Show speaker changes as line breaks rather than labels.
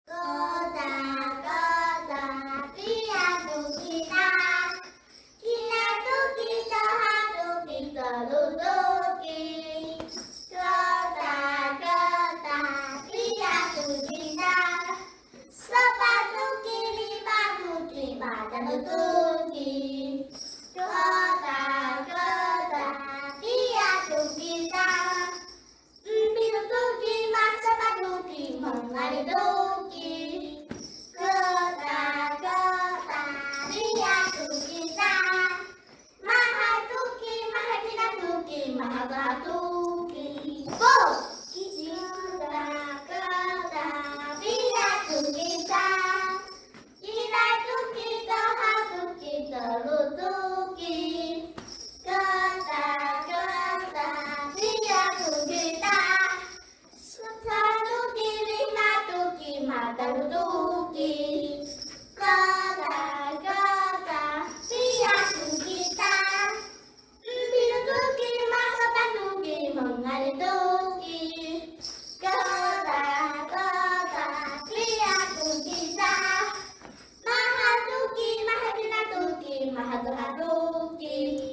Kotak-kotak piatu kita, kita tuki sehatu kita lutuki. Kotak-kotak piatu kita, sepatu kiri batu dan lutuki. Kotak-kotak piatu kita, pitu tuki masa patuki mengali tuki. Kotak-kotak piatu kita, maha tuki maha tuki. Go! Kotak-kotak piatu kita, kita tuki sehatu kita lutuki. Kotak-kotak piatu kita, satu kiri matuki mata lutuki. Kotak-kotak piatu kita, pitu tuki masa patuki mengali tuki. Kotak-kotak piatu kita, maha tuki maha tuki.